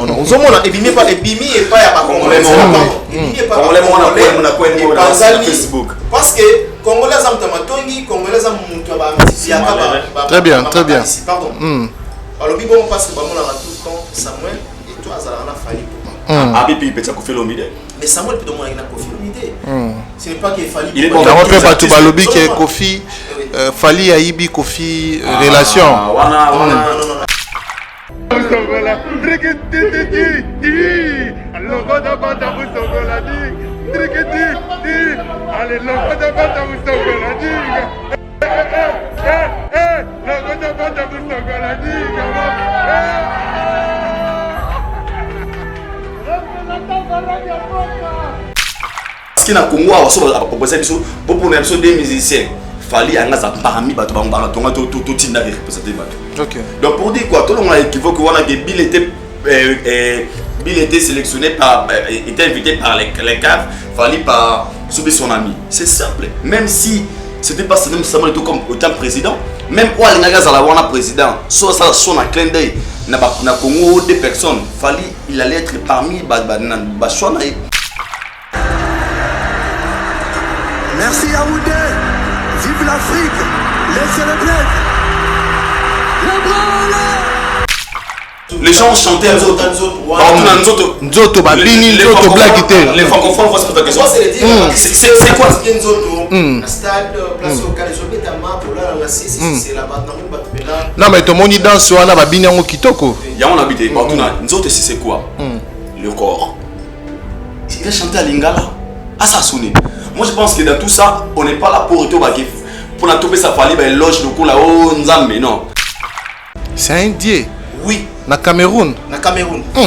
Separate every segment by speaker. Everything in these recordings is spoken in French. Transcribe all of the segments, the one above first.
Speaker 1: non. Ozomona ebimi pas ya ba congolais. Ebimi pas congolais. Facebook. Parce que congolais am tamatongi, congolais am mutu ba matisia ba.
Speaker 2: Très bien.
Speaker 1: Pardon. Alors bon parce que ba mona tout le temps Samuel et toi azala na fali pour.
Speaker 3: Abipi peut Kofi Olomide.
Speaker 1: Mais Samuel peut demander na Kofi Olomide. Ce n'est pas qu'il fallait.
Speaker 2: Il est bon. On peut pas tout balobi que Kofi Fali Aibi Kofi relation.
Speaker 1: Non.
Speaker 3: Parce qu'il y a un Congo a proposé pour des musiciens. Fali anga parmi bato banga tonga to tinda représenter bato.
Speaker 2: OK.
Speaker 3: Donc pour dire quoi, tout le monde a équivoque qu'on a que Bill était sélectionné par était invité par les CAF, Fali par son ami. C'est simple. Même si c'était pas Samuel tout comme autant président, même quoi les nagas à la wana président, soit ça son à clin d'œil na Congo des personnes, Fali il allait être parmi ba choix.
Speaker 4: Merci à vous deux. Vive l'Afrique. Laissez-le bled.
Speaker 3: Les gens chantaient
Speaker 2: Nzoto babini Nzoto blaguité.
Speaker 3: Les francophones vont se poser la question. C'est quoi
Speaker 1: Stade place au Calais pour la c'est là-bas.
Speaker 2: Non mais tout le monde danse wana babini ngo kitoko.
Speaker 3: Ya on habite Nzoto c'est quoi? Le corps. Il a chanté à Lingala. Ah ça sonné. Moi je pense que dans tout ça, on n'est pas là pour retourner pour la tomber ça fallait ben loge le coup là-haut Nzambe non.
Speaker 2: C'est un dieu.
Speaker 1: Oui.
Speaker 2: Na Cameroun.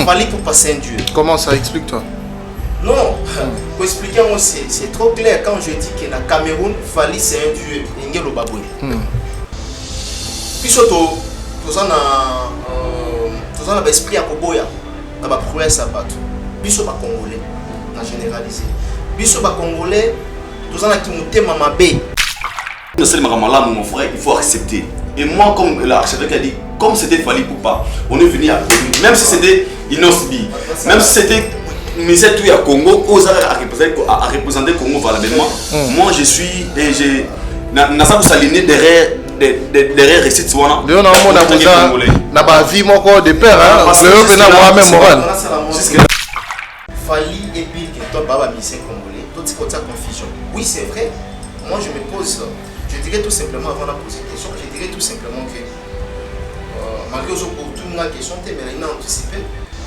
Speaker 1: Fallait pour passer un dieu.
Speaker 2: Comment ça, explique-toi?
Speaker 1: Non, pour expliquer moi c'est trop clair quand je dis que na Cameroun Fali c'est un dieu ngelo baboy. Puis surtout tous on a esprit à koboya na ba prouesse à battre. Biso ba congolais en généralisé. Biso ba congolais tous on a qui monter mama bé.
Speaker 3: Mon frère, il faut accepter. Et moi, comme l'architecte a dit, comme c'était Fali Poupa, on est venu à même si c'était Inosbi, même si c'était Misé tout à Congo, à représenter Congo valablement. Moi, je suis et j'ai n'a pas s'aligner derrière récit Swana.
Speaker 2: Léon a mon abouza n'a pas vie mon corps de père hein. Léon peut n'avoir même moral.
Speaker 1: Fali et Bill qui top baba misé congolais. Tout ce côté confusion. Oui, c'est vrai. Moi, je me pose. Je dirais tout simplement, avant de poser une question, je dirais tout simplement que malgré pour tout le monde question, mais il a anticipé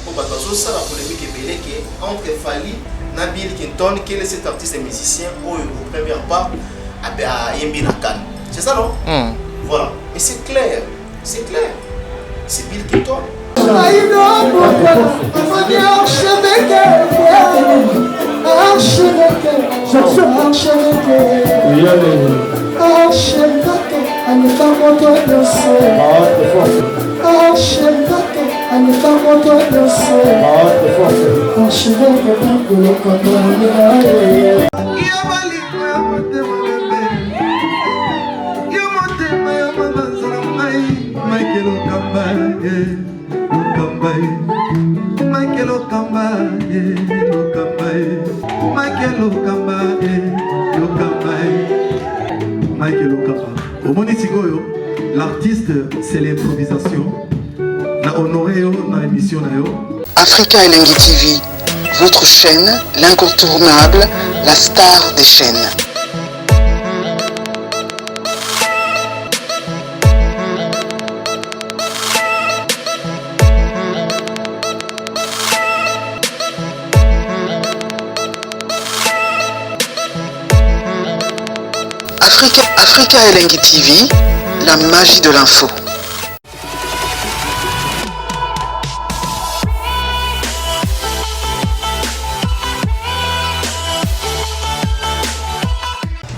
Speaker 1: pour battre ça la polémique est belle que entre Fali, Nabil Kinton, quel est cet artiste et musicien au premier pas à Yembi Nakan. C'est ça non? Voilà. Et c'est clair. C'est Bill Kinton.
Speaker 4: L'artiste, c'est l'improvisation. La honoré dans l'émission.
Speaker 5: Africa Elengi TV, votre chaîne, l'incontournable, la star des chaînes. Africa Elengi TV, la magie de l'info.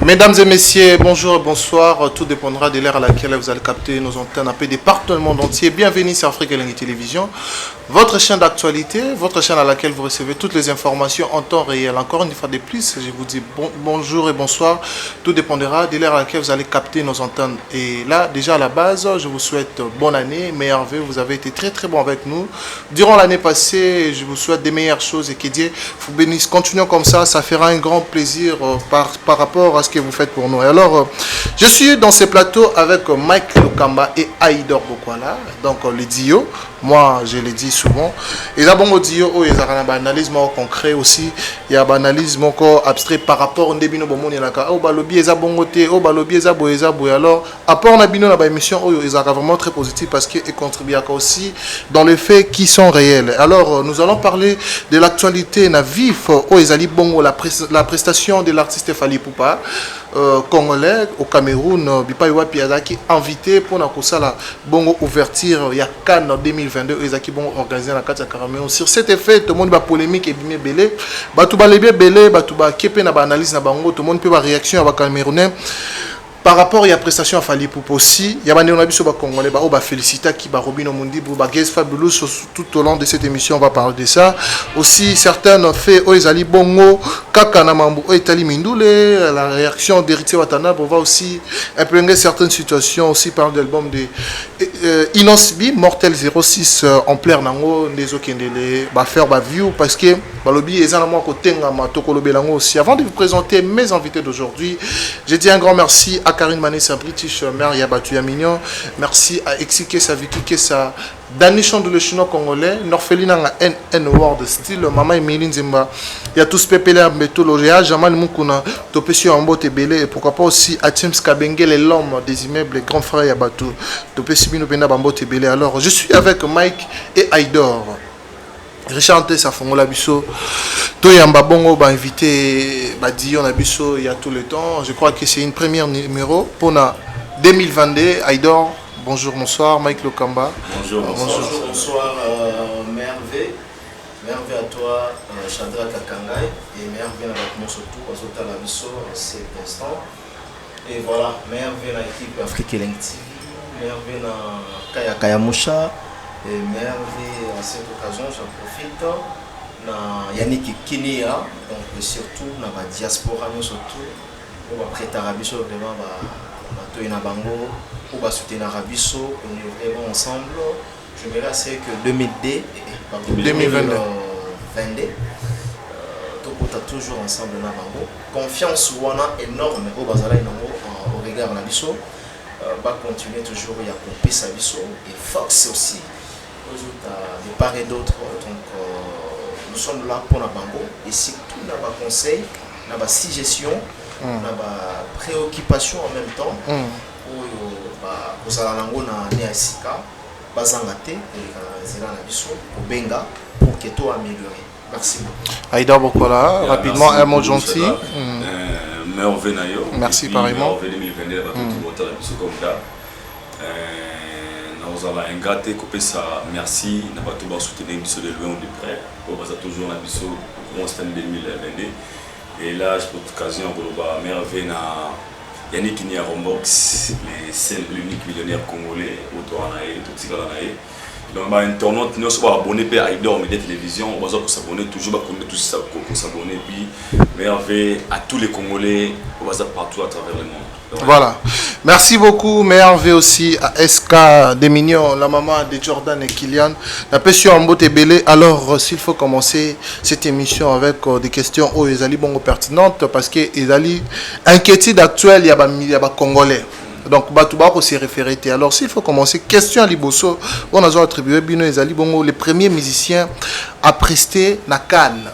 Speaker 2: Mesdames et messieurs, bonjour et bonsoir. Tout dépendra de l'heure à laquelle vous allez capter nos antennes AP des partout dans le monde entier. Bienvenue sur Africa Elengi Télévision. Votre chaîne d'actualité, votre chaîne à laquelle vous recevez toutes les informations en temps réel. Encore une fois de plus, je vous dis bonjour et bonsoir. Tout dépendra de l'heure à laquelle vous allez capter nos antennes. Et là, déjà à la base, je vous souhaite bonne année, meilleurs vœux. Vous avez été très très bon avec nous. Durant l'année passée, je vous souhaite des meilleures choses et que Dieu vous bénisse. Continuons comme ça fera un grand plaisir par rapport à ce que vous faites pour nous. Et alors, je suis dans ce plateau avec Mike Lokamba et Aïdor Bokwala, donc les Dio. Moi, je le dis souvent. Et là, bon, Dio, il y a un analyse concret aussi. Il y a un analyse abstrait par rapport à Ndebino Bomon. Il y a un balobi, il y a un bon côté, il balobi, il y a un bon. Alors, à part Ndebino, la émission, il est vraiment très positif parce qu'il contribue aussi dans les faits qui sont réels. Alors, nous allons parler de l'actualité na vif au Ezali Bongo, la prestation de l'artiste Fally Ipupa. Congolais au Cameroun, Bipaiwa Piazaki invité pour la bongo ouverture il y a Cannes en 2022 Ezaki bon organisé dans la carte Cameroun. Sur cet effet tout le monde va polémique et bien belé batuba lebie belé batuba kepe na ba analyse na bango tout le monde peut ba réaction à Camerounais par rapport à la prestation à Fally Ipupa aussi, il y a des Congolais qui ont félicité qui Robino Mundi, Guest Fabulous tout au long de cette émission, on va parler de ça. Aussi, certains ont fait Oezali Bongo, Kakanamambu, Oetali Mindoule, la réaction d'Héritier Watana, on va aussi imprégner certaines situations, aussi par l'album de Inosbi, Mortel 06, en plein nango, des okendele, faire ma view, parce que Balobi est un côté aussi. Avant de vous présenter mes invités d'aujourd'hui, je dis un grand merci à Karine Mané, sa British mère Yabatu Yamignon. Merci à Exike Saviki Kessa, Danichon de le chinois congolais, Norfelina N Word style, Maman Emily Nzemba. Il y a tous Pépélé Mbetologia, Jamal Mukuna, Topesio Ambote Belé, et pourquoi pas aussi à James Kabengele, l'homme des immeubles, grand frère Yabatu, Topesio Binobena Bambote Belé. Alors, je suis avec Mike et Aïdor. Richard Tessa Fongola Bisso. Toyamba Bongo va invité Dion Abisso il y a tout le temps. Je crois que c'est une première numéro pour 2022. Aïdor, bonjour, bonsoir. Mike Lokamba.
Speaker 3: Bonjour, bonsoir.
Speaker 1: Bonsoir, Mervé. Mervé à toi, Chandra Kakangai. Et Mervé à la surtout, à Zota Labisso en cet instant. Et voilà, Mervé à l'équipe Afrique TV. Mervé à Kaya Kayamusha. Et merveille à cette occasion, j'en profite. Yannick Kinia, donc surtout dans la diaspora, surtout, on va prêter à Rabisso, vraiment, on va Bango, on va soutenir Rabisso, on est vraiment ensemble. Je me c'est que 2022, on est toujours ensemble dans Bango. Confiance ou on a énorme au Bazala au regard de Rabisso, va continuer toujours à couper sa Rabisso et Fox aussi. De part et d'autre, donc nous sommes là pour la bango et surtout dans nos conseils, dans nos suggestions, dans nos préoccupations en même temps pour que tout améliorer. Merci beaucoup.
Speaker 2: Aïda Bokola, rapidement un mot gentil. Merci pareillement.
Speaker 3: Nous avons un gâté qui merci, nous avons soutenu de loin ou de près. Nous avons toujours un biseau pour cette année 2022. Et là, j'ai l'occasion de merveiller Yannick Kinia Rombox, l'unique millionnaire congolais, Autoanaï, Totsikalanaï. Donc, internaute, nous sommes abonnés à Aïdor Média Télévision. On va s'abonner toujours, tout ça pour s'abonner. Puis, merveille à tous les Congolais, on va partout à travers le monde.
Speaker 2: Voilà. Merci beaucoup. Merveille aussi à SK Desmignons, la maman de Jordan et Kylian. La question en beauté belé. Alors, s'il faut commencer cette émission avec des questions où ils allaient bon pertinentes parce que ils allaient inquiétude actuelle, il y a des Congolais. Donc, Batouba s'y référer. Alors, s'il faut commencer, question à Liboso, on a attribué Bino Ezali Bongo, les premiers musiciens à prester na Cannes.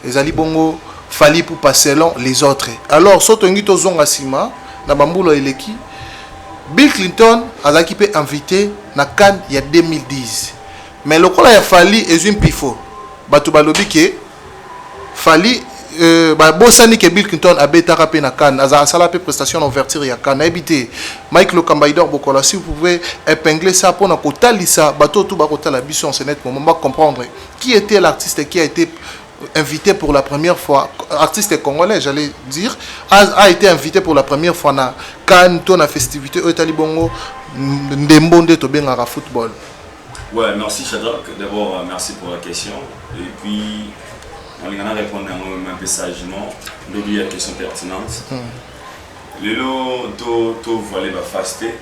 Speaker 2: Ezali Bongo, Fally Ipupa selon les autres. Alors, Sotongito Zonga Sima, na Bambulo Eleki, Bill Clinton a été invité na Cannes il y a 2010. Mais le cas de Fally est une pifo. Batouba Lobike, Fally. Bosani que Bill Clinton a été rappelé na Cannes, a salapé prestation d'ouverture ya Cannes. Habité Mike Lokamba Aïdor Bokola, si vous pouvez épingler ça pour na kotalisa bateau tout ba kotala biso en net pour moment comprendre qui était l'artiste qui a été invité pour la première fois, artiste congolais j'allais dire, a été invité pour la première fois na Cannes, ton na festivité au Talibongo ndembonde to bengara football.
Speaker 3: Ouais, merci Shadrach. D'abord, merci pour la question. Et puis, on va répondre un peu sagement. Il y a une question pertinente. Le lot, tout volet va faster.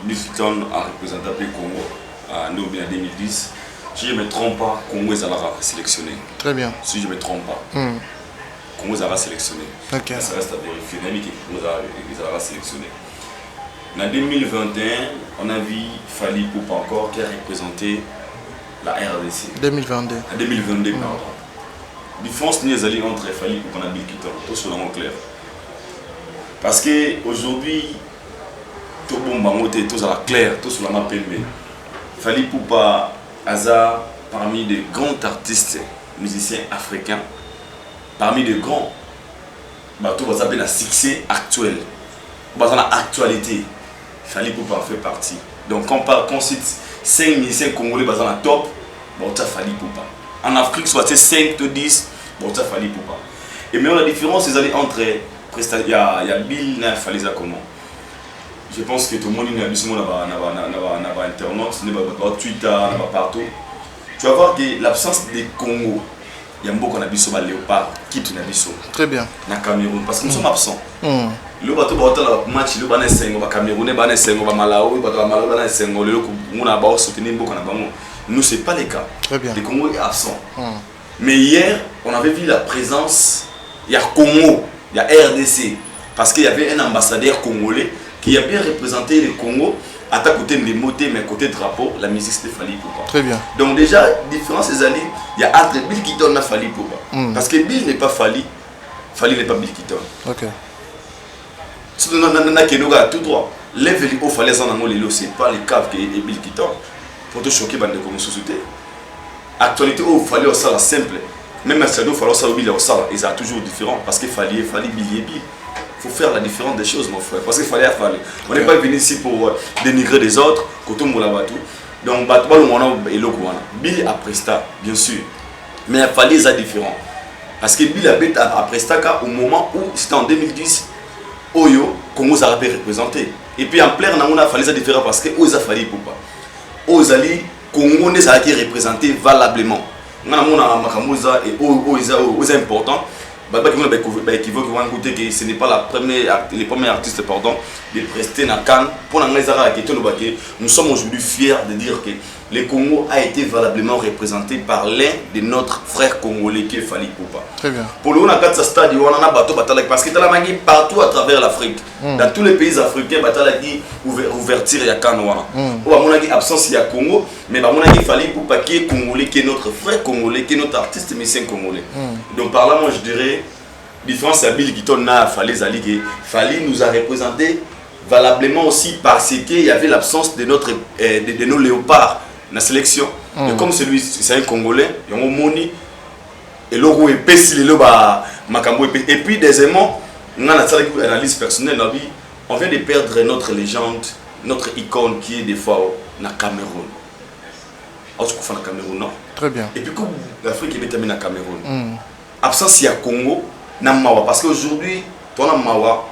Speaker 3: Bilkiton a représenté le Congo en 2010. Si je ne me trompe pas, Congo est sélectionné.
Speaker 2: Très bien.
Speaker 3: Si je ne me trompe pas, Congo est sélectionné.
Speaker 2: Okay.
Speaker 3: Ça reste à vérifier. Mais Congo est sélectionné. En 2021, on a vu Fally Ipupa encore qui a représenté la RDC.
Speaker 2: 2022.
Speaker 3: En 2022, pardon. La différence n'est pas entre Fally Ipupa et Bilkiton. Tout cela est clair. Parce qu'aujourd'hui, tout le monde est clair, tout cela m'a permis. Fally Ipupa Aza parmi les grands artistes musiciens africains, parmi les grands, tout va s'appeler un succès actuel, dans l'actualité. Fally Ipupa fait partie. Donc quand on cite 5 musiciens congolais dans la top, tu as Fally Ipupa. En Afrique, soit 5 ou 10, tu as Fally Ipupa. Et maintenant la différence, c'est entre il y a Bill et Fally comment. Je pense que tout le monde est habitué à Internet, Twitter, partout. Tu vas voir que l'absence des Congo, il y a beaucoup de léopard qui est habitué.
Speaker 2: Très bien.
Speaker 3: Dans le Cameroun, parce que nous sommes absents. Le bateau le match, le bateau le Cameroun, le Malawi, nous c'est pas le cas.
Speaker 2: Très bien.
Speaker 3: Le Congo est absent. Mais hier, on avait vu la présence, il y a Congo, il y a RDC, parce qu'il y avait un ambassadeur congolais qui a bien représenté le Congo, à ta côté de moté, mais côté drapeau, la musique c'était Fally Ipupa.
Speaker 2: Très bien.
Speaker 3: Donc déjà, différence c'est il y a entre Bilkiton et Fally Ipupa. Parce que Bill n'est pas Fally, Fally n'est pas Bilkiton.
Speaker 2: Ok.
Speaker 3: Si on a tout droit, lève au Fally Zanangolelo, c'est pas les caves qui est Bilkiton. Pour te choquer, bande de comme société. Actualité, il fallait ça simple. Même si il fallait ça, ils sont toujours différents. Parce qu'il fallait Billy et Bill. Il faut faire la différence des choses, mon frère. Parce qu'il fallait. On n'est pas venu ici pour dénigrer les autres, quand on l'a battu. Donc, Bill a Presta, bien sûr. Mais il fallait ça différent. Parce que Bill a Presta au moment où c'était en 2010, Oyo, Congo s'est représenté. Et puis en plein, on a fallu ça différent parce que Oyo a fallu pour pas. Oyo, Congo ne s'est représenté valablement. On a Makamuza et Oyo est important. Ce n'est pas les premiers artistes de prester dans Cannes. Nous sommes aujourd'hui fiers de dire que le Congo a été valablement représenté par l'un de notre frère congolais qui est Fally Ipupa.
Speaker 2: Très bien.
Speaker 3: Pour le moment, stade, on a bateau parce que partout à travers l'Afrique, dans tous les pays africains, ouverture il y a Cannes. On a absence il y a Congo, mais on a Fally Ipupa qui est congolais, qui est notre frère congolais, qui est notre artiste musicien congolais. Donc par là, moi je dirais, différence à Bill Kiton a Fally nous a représenté valablement aussi parce qu'il y avait l'absence de nos léopards dans la sélection. Et comme celui c'est un Congolais, il y a un moni et l'euro est pessi et puis deuxièmement, on a une analyse personnelle, on vient de perdre notre légende, notre icône qui est des fois dans le Cameroun. Cameroun, non?
Speaker 2: Très bien.
Speaker 3: Et puis comme l'Afrique est terminée au Cameroun, absence il y a Congo, parce qu'aujourd'hui, ton Mawa,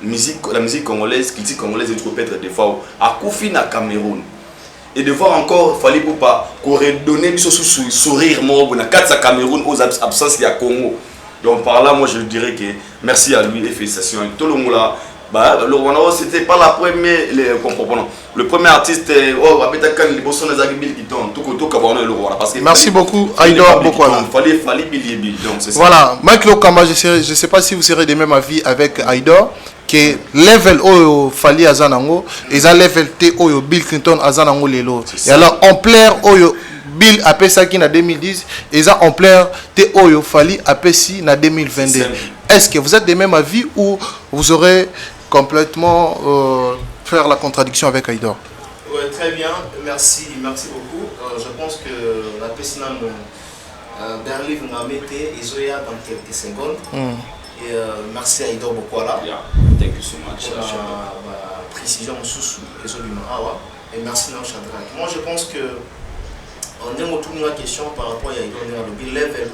Speaker 3: la musique congolaise, critique congolaise, il faut être des fois à Koufi na Cameroun. Et de voir encore Fally Ipupa redonner du sourire moi na quatre Cameroun aux absences il y a Congo. Donc par là moi je dirais que merci à lui et félicitations. Tout le monde là c'était pas la première le premier artiste
Speaker 2: merci beaucoup Aïdor Bokwala.
Speaker 3: Fallait Billy.
Speaker 2: Voilà, Mike Lokamba, je ne sais pas si vous serez de même avis avec Aïdor que level oyo Fally Azanango et ça level T oyo Bill Clinton Azanango lelo. Et alors ampleur oyo Bill Apesaki na 2010 et ça ampleur T oyo Fally Apesi na 2022. Est-ce que vous êtes de même avis ou vous aurez complètement faire la contradiction avec Aïdor?
Speaker 1: Oui, très bien, merci beaucoup. Je pense que la personne Berlin m'a mis Isoya dans quelques secondes. Et merci à Aïdor Bokwala.
Speaker 3: Thank you so much.
Speaker 1: Pour la précision sous et merci à Shadrach. Moi je pense que on a une question par rapport à Aïdor le level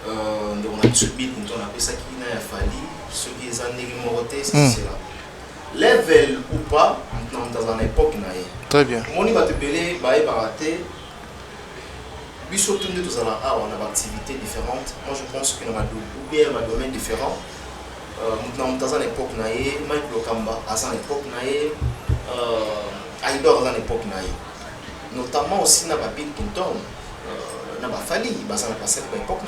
Speaker 1: on a subi quand on appelle ça qui n'a Fally. Ce qui est un numéroté, c'est cela. Level ou pas, dans une époque.
Speaker 2: Très bien.
Speaker 1: Mon va te belé, bah, baraté. Biso tout nous allons avoir une activité différente. Moi, je pense que nous avons un domaine différent. Dans une époque, Mike Lokamba, à une époque, Aïdor à une époque. Notamment aussi dans Bill Clinton, dans Fali, dans cette époque,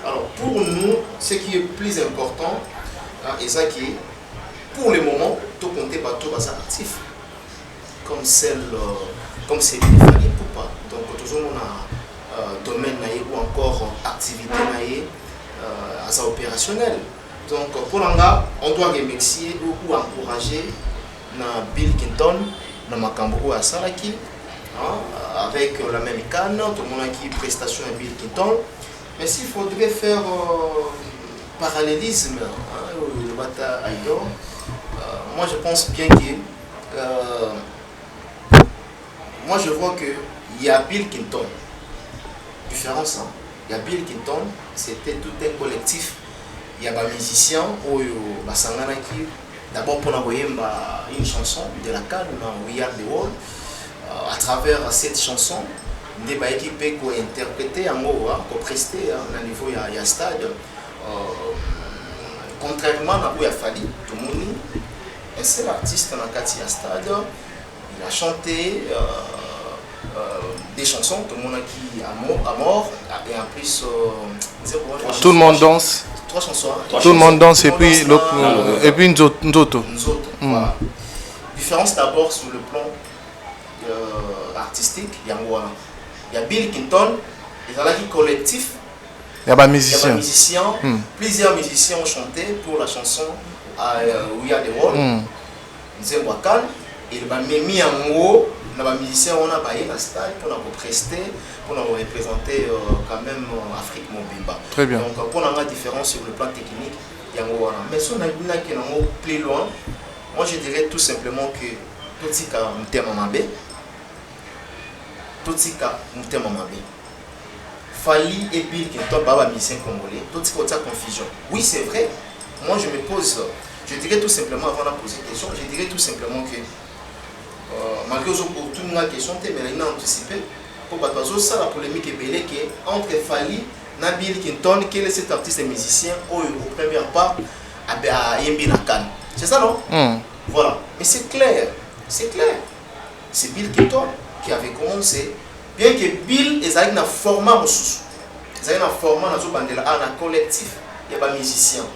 Speaker 1: alors pour nous, ce qui est plus important, et ça qui est, pour le moment, tout compter par tout actif, comme celui de Fali Poupa. Donc toujours on a domaine ou encore activité opérationnelle. Donc pour l'anga, on doit remercier ou encourager Bill Clinton dans Makambo à Saraki, avec la même canne, tout le monde qui prestation à Bill Clinton. Mais s'il faudrait faire parallélisme, le bata Aïdor, moi je pense bien que moi je vois que il y a Bill Clinton. Différence, hein? Il y a Bill Clinton, c'était tout un collectif. Il y a des musiciens, d'abord pour envoyer une chanson de la canne, We Are the World. À travers cette chanson, des équipes qui ont interprété en haut, qui ont presté au niveau du stade. Contrairement à où il a fallu, tout le monde, un seul artiste dans le stade, il a chanté des chansons, tout le monde qui a mort, et en plus,
Speaker 2: tout le monde danse.
Speaker 1: Trois chansons.
Speaker 2: Tout le monde danse et puis une autre.
Speaker 1: Voilà. Différence d'abord sur le plan artistique, il y a Bill Clinton, il y a un collectif,
Speaker 2: il y a des musiciens.
Speaker 1: Plusieurs musiciens ont chanté pour la chanson We Are the World. Et il m'a mis en haut, les musiciens on a baillé la stade pour nous prester, pour nous représenter quand même Afrique Mobimba.
Speaker 2: Très bien.
Speaker 1: Donc pour la différence sur le plan technique, il y a mais si on a une plus loin, moi je dirais tout simplement que tout ce qui est Mambé, tout ce qui est Mambé, Fali et Bill Clinton, Baba musicien congolais, tout ce qui est confusion. Oui, c'est vrai. Moi je me pose, je dirais tout simplement avant de poser question, je dirais tout simplement que malgré toute une question, mais il a anticipé pour ça la polémique est belle entre Fali et Bill Clinton, quel est cet artiste et musicien au premier pas à Yembi Nakan. C'est ça non? Voilà. Mais c'est clair. C'est Bill Clinton qui avait commencé. Bien que Bill est un format, il y a un format dans un collectif, il y a des musiciens.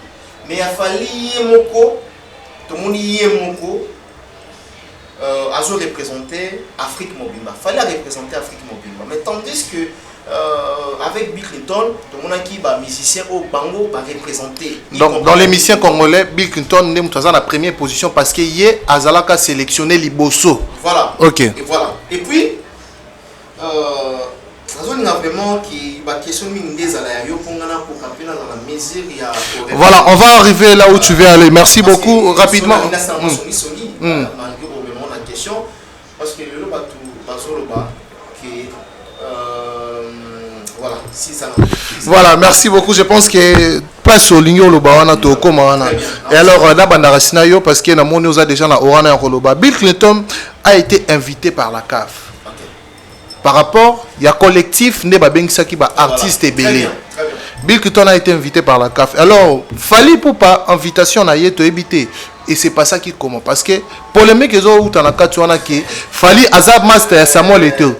Speaker 1: Mais il a fallu Yemoko, tout le monde Yemoko. A représenté Afrique Mobimba. Il fallait représenter Afrique Mobimba. Mais tandis que avec Bill Clinton, tout le monde qui est musicien au Bango va représenter.
Speaker 2: Donc dans les musiciens congolais, Bill Clinton est dans la première position parce qu'il y a Azalaka sélectionné Liboso.
Speaker 1: Voilà.
Speaker 2: Ok.
Speaker 1: Et voilà. Et puis, vraiment qui question
Speaker 2: voilà, on va arriver là où tu veux aller. Merci beaucoup. Rapidement.
Speaker 1: Parce que le voilà, si ça
Speaker 2: voilà, merci beaucoup. Je pense que place au ligno le bawana to komana. Et alors là bandara sinayo parce que na moni oza déjà na orana ya koloba. Bill Clinton a été invité par la CAF. Par rapport, il y a collectif ne ba bengisa ki ba artiste et belé. Bill Clinton a été invité par la CAF. Alors, fallait pour pas invitation na yeto éviter. Et c'est pas ça qui commence. Parce que polémique ils ont eu dans la cas tu as qui fallait Azab Master Samuel Eto'o.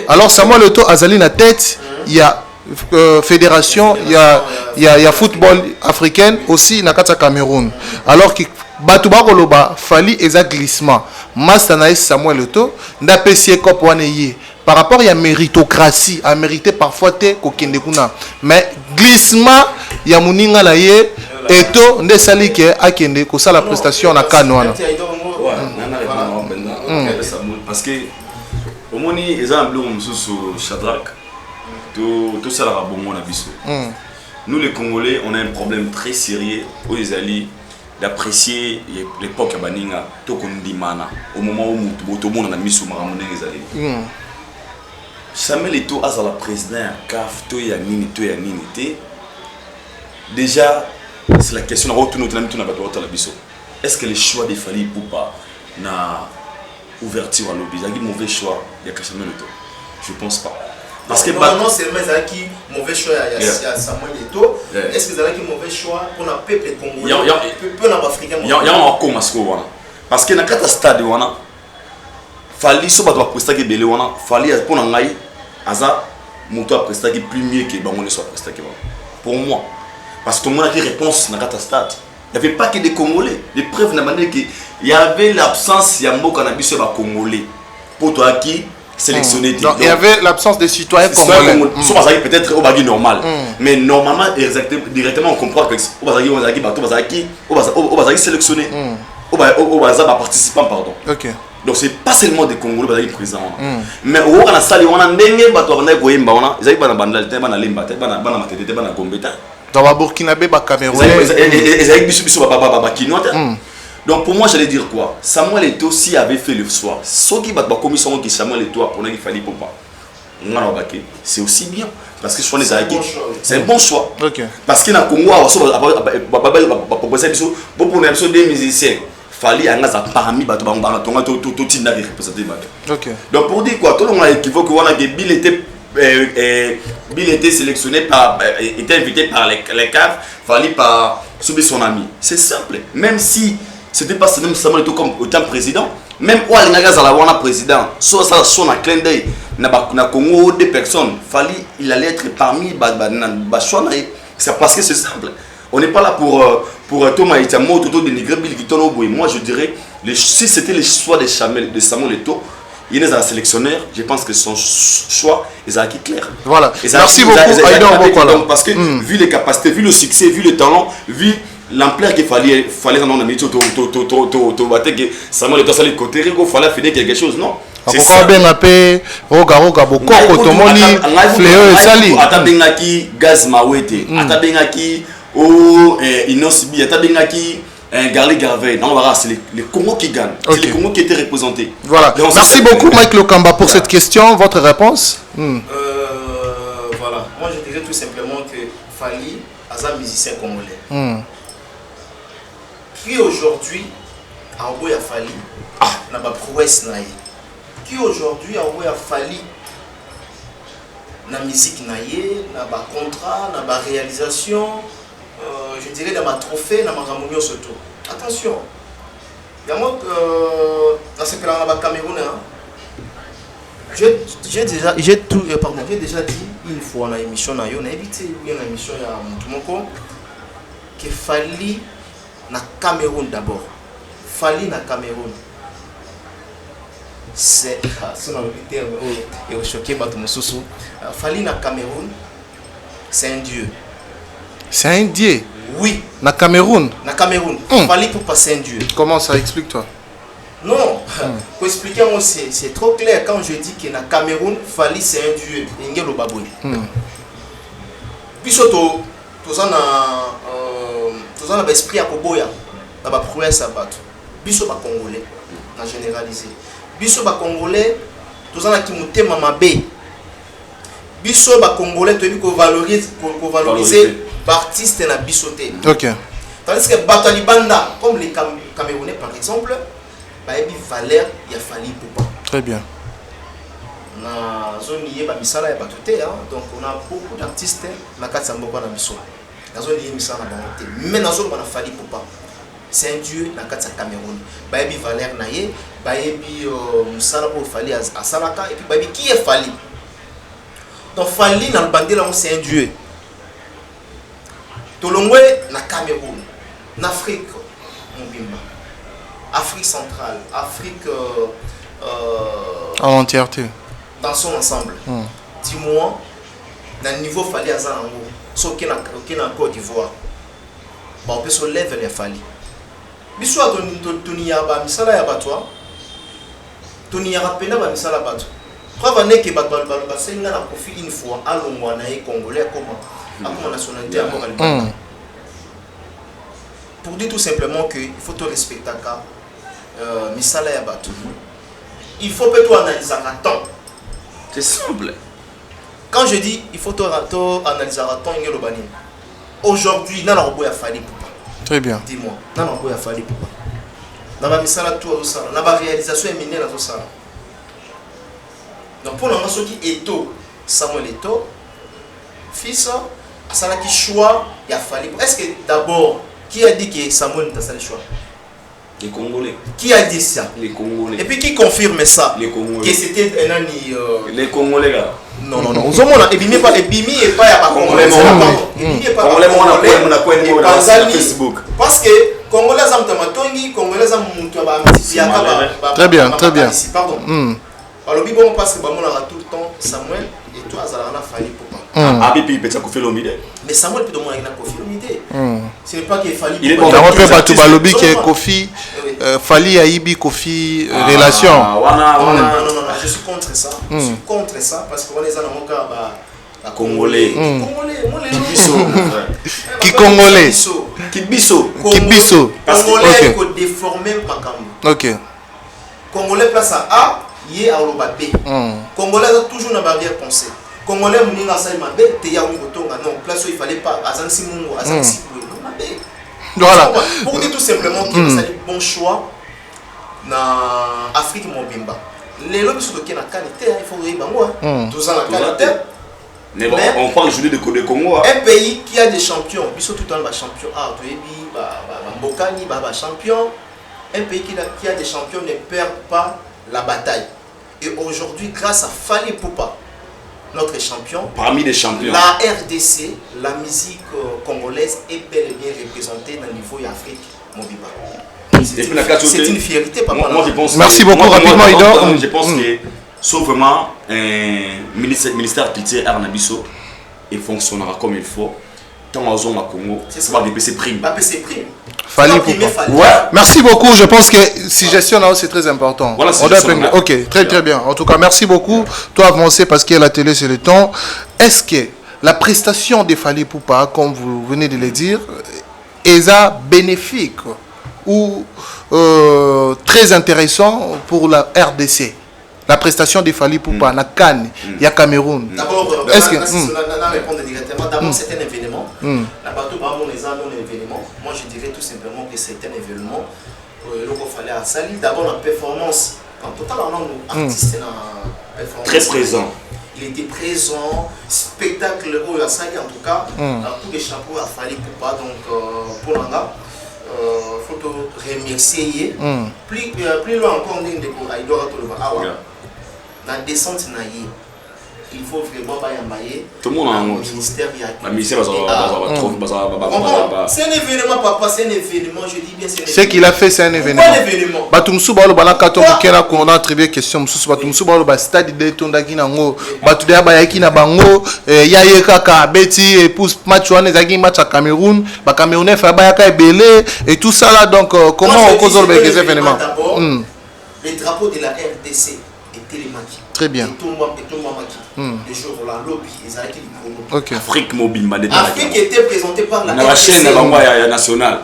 Speaker 2: Alors Samuel Eto'o Azali na tête, il y a fédération, il y a football africain aussi na kata Cameroun. Alors que Batouba Koloba fallait exact glissement. Master na Samuel Eto'o na PC Cop waneye. Par rapport à la méritocratie, à mériter parfois te kokende kuna. Mais glissement il y a muninga na ye Eto nde sali ke akende ko sala prestation na kanwana.
Speaker 3: Parce que au moni exemple mususu Shadrach tout ça la bongo na biso. Nous les Congolais, on a un problème très sérieux aux Isali d'apprécier l'époque baninga to kondimana au moment où tout le monde a mis sous maramone Isali. Samuel Eto'o azala président CAF to ya nini te. Déjà c'est la question est-ce que le choix de Fali Poupa na ouverture à lobby. Il y a mauvais choix, il y a Samuel Eto'o. Je pense pas. Parce que
Speaker 1: non seulement il y a mauvais choix il y a Samuel Eto'o. Est-ce que il y a mauvais choix pour le peuple congolais? Pour l'Africain. Il y a
Speaker 3: un comment parce que dans le stade wana fali so ba doit prester belé wana fali pour ngai aza moto a prester plus mieux que bango ne soit prester pour moi parce que tout le monde a des réponses dans le stade. Il n'y avait pas que des Congolais. Les preuves n'a manière que il y avait l'absence ya mboka na biso ba Congolais pour toi qui sélectionné.
Speaker 2: Donc il y avait l'absence des citoyens congolais.
Speaker 3: So bazaki peut-être au bagi normal. Mais normalement directement on comprend que au bazaki bateau bazaki sélectionné. Au bazaki participant pardon.
Speaker 2: OK.
Speaker 3: Donc c'est pas seulement des Congolais qui sont présents. Mais au kana sali wana ndenge bato bana koyemba wana ezaki bana bandalité bana lemba te bana matete bana gombeta.
Speaker 2: Dans le Burkinabé, le Cameroun.
Speaker 3: Donc pour moi, j'allais dire quoi? Samuel Eto'o, s'il avait fait le choix, ce qui va commission qui Samuel Eto'o pour qu'il fallait pas. C'est aussi bien. Parce que c'est un bon choix.
Speaker 2: Okay.
Speaker 3: Parce qu'il y a un Congo, pour des musiciens, il fallait parmi les
Speaker 2: okay.
Speaker 3: Donc pour dire quoi, tout le monde a équivoque que Bill était sélectionné était invité par les CAF, fallait par subir son ami. C'est simple. Même si c'était pas seulement comme autant président, même où il président, soit ça son à clin d'œil, na Congo des personnes, fallait il allait être parmi c'est parce que c'est simple. On n'est pas là pour Thomas Itamo, tout dénigrer Bill Guitono. Moi je dirais si c'était le choix de Samuel Eto'o, il est un sélectionneur, je pense que son choix est acquis clair.
Speaker 2: Voilà. Merci beaucoup, Aïdon.
Speaker 3: Parce que vu les capacités, vu le succès, vu le talent, vu l'ampleur qu'il fallait dans la métier, Samuel Eto'o s'allait côté, il fallait finir quelque chose, non?
Speaker 2: C'est ça. Roga beaucoup kotomoni Fléau et Sali.
Speaker 3: Atabengaki Gaz Mawete, atabengaki Inosbi, atabengaki Garli Garvey, c'est les Congo qui gagnent, c'est les Congo qui étaient représentés.
Speaker 2: Voilà. Merci beaucoup Mike Lokamba pour cette question. Votre réponse?
Speaker 1: Voilà. Moi je dirais tout simplement que Fali est un musicien congolais. Qui aujourd'hui a envoyé Fali n'a pas prouesse naïe. Qui aujourd'hui a envoyé Fali na musique naïe, n'a pas contrat, n'a pas réalisation. Je dirais dans ma trophée, dans ma ramonio surtout. Attention, il y a moi dans ce cas-là, dans le Cameroun, j'ai déjà dit une fois dans l'émission, on a évité une émission il y a Moutoumoko que Fali na Cameroun d'abord. Fali na Cameroun. C'est choqué Fali na Cameroun, c'est un dieu.
Speaker 2: C'est un dieu?
Speaker 1: Oui.
Speaker 2: Na Cameroun?
Speaker 1: Na Cameroun. Fali pour passer un dieu.
Speaker 2: Comment ça? Explique-toi.
Speaker 1: Non. Pour expliquer, moi, c'est trop clair quand je dis que na Cameroun, Fali c'est un dieu. Ingelo Baboui. Puis surtout, tous en a l'esprit à Koboya. Na ba prouesse à battre. Biso ba Congolais. Na généralisé. Biso ba Congolais, tous en a qui mouté mamabé. Biso ba Congolais, tu veux qu'on valoriser artiste na bisoté.
Speaker 2: OK.
Speaker 1: Tandis que Batalibanda, comme les Camerounais par exemple, bah il valeur il a fallu pour pas.
Speaker 2: Très bien.
Speaker 1: Na zone yé ba misala ya batuté donc on a beaucoup d'artistes na katsamboka na biso. Na zone yé misala na banté. Mais na zone ba na fallu pour pas. C'est un dieu na katsa Cameroun. Bah il valeur na yé, bah il misala pour fallu à Salaka et puis bah qui est fallu. Donc fallu dans le bandela c'est un dieu. Tolongwe na Cameroun, en Afrique, Afrique centrale, Afrique
Speaker 2: en entièreté.
Speaker 1: Dans son ensemble. Dis-moi, dans le niveau Fali Azanango, sauf qu'il y a en Côte d'Ivoire, on peut se lever les Fali. Biswa Tony Yaba, Misala Yabatoi, Tony Yarapena, Misala Bato. Preuve n'est que Batbalbasé n'a pas profité une fois à l'Ongwanae congolais comme nationalité à Moral. Pour dire tout simplement qu'il faut te respecter Misala Yabato. Il faut que tu analyses à temps.
Speaker 3: C'est simple.
Speaker 1: Quand je dis il faut analyser à temps, aujourd'hui, il y a Fali Poupa.
Speaker 2: Très bien.
Speaker 1: Dis-moi, il y a Fali Poupa. na ba misala tout azosala na ba réalisation éminente azosala. Donc pour l'instant soki Eto Samuel Eto fils a salaki choix il a fallu. Est-ce que d'abord qui a dit que Samuel n'a pas le choix?
Speaker 3: Les Congolais.
Speaker 1: Qui a dit ça?
Speaker 3: Les Congolais.
Speaker 1: Et puis qui confirme ça?
Speaker 3: Les Congolais.
Speaker 1: Que c'était un ami.
Speaker 3: Les Congolais là.
Speaker 1: Non. Vous avez Ebimi et pas Congolais. Ebimi et pas Congolais.
Speaker 3: Facebook.
Speaker 1: Parce que Congolais ont Tamatongi, Congolais ont
Speaker 2: Très bien.
Speaker 1: Pardon. Alors bon parce que on a tout le temps Samuel et toi Azalana Fali Poupa.
Speaker 3: Abipi peut ça Kofi Olomide.
Speaker 1: Mais Samuel peut demander à Kofi Olomide. Ce n'est pas qu'il Fali.
Speaker 2: Il est bon. On peut pas tout balobi que Kofi Fali Aibi Kofi relation.
Speaker 1: Non, je suis contre ça. Je suis contre ça parce que on est dans mon cas
Speaker 3: Congolais.
Speaker 2: Qui Congolais?
Speaker 3: Kibiso.
Speaker 1: Congolais ko déformer makambo.
Speaker 2: OK.
Speaker 1: Congolais place à A, yé à Olobapé. Congolais a toujours une barrière pensée. Congolais mouninga sa mabe te ya ngotonga non place où il fallait pas azansi mungo azansi mabe.
Speaker 2: Voilà.
Speaker 1: Pour dire tout simplement que c'est le bon choix na Afrique mobimba. Les lobbies sont de na qualité, il faut y bango 12 ans la qualité.
Speaker 3: Mais on parle aujourd'hui de Congo.
Speaker 1: Un pays qui a des champions, ils sont tout le temps des champions. Ah, tu es Mbokani, champion. Un pays qui a des champions ne perd pas la bataille. Et aujourd'hui, grâce à Fali Poupa, notre champion,
Speaker 3: parmi les champions,
Speaker 1: la RDC, la musique congolaise est bel et bien représentée dans le niveau Afrique Mobiba. C'est une fierté, papa.
Speaker 3: Moi, je pense.
Speaker 2: Merci beaucoup, rapidement, Idor.
Speaker 3: Je pense que, sauf vraiment, ministère pitié Arnabiso, il fonctionnera comme il faut. Tant qu'on a Congo, c'est pas des PC primes.
Speaker 2: Fali Poupa. Ouais. Merci beaucoup. Je pense que si gestion là c'est très important.
Speaker 3: Voilà,
Speaker 2: ok, très bien. En tout cas, merci beaucoup. Toi avancez parce que la télé c'est le temps. Est-ce que la prestation de Fali Poupa, comme vous venez de le dire, est bénéfique ou très intéressant pour la RDC? La prestation de Fali Poupa, na Cannes, il y a Cameroun.
Speaker 1: D'abord, répondre directement. D'abord, c'est un événement. Moi, je dirais tout simplement que c'est un événement. Fallait à Sali. D'abord, la performance. En total, on a artiste
Speaker 3: très présent.
Speaker 1: Il était présent. Spectacle au Sali, en tout cas. Coup de chapeau à Fali Poupa. Donc, pour l'anga. Il faut te remercier. Plus loin encore, on dit que il doit être la descente naïe, il faut vraiment bailler.
Speaker 3: Tout le monde a un
Speaker 1: ministère. C'est un événement, papa, c'est un événement, je dis bien c'est un événement.
Speaker 2: Ce qu'il a fait, c'est un événement.
Speaker 1: Pourquoi l'événement?
Speaker 2: Batumsu balo balakato kena ko na attribué question mususu batumsu balo ba stade de tondaki nango batude ba yaki na bango yaye kaka beti épouse match wana zaki match à Cameroun ba Camerounais fa ba yaka ebele et tout ça là donc comment on cause avec les événements.
Speaker 1: Les drapeaux de la RDC étaient les maquis.
Speaker 2: Très bien.
Speaker 1: Le jour où la lobby, ils allaient
Speaker 2: OK.
Speaker 3: Afrique mobile,
Speaker 1: Afrique était présentée par la
Speaker 3: RDC. chaîne nationale.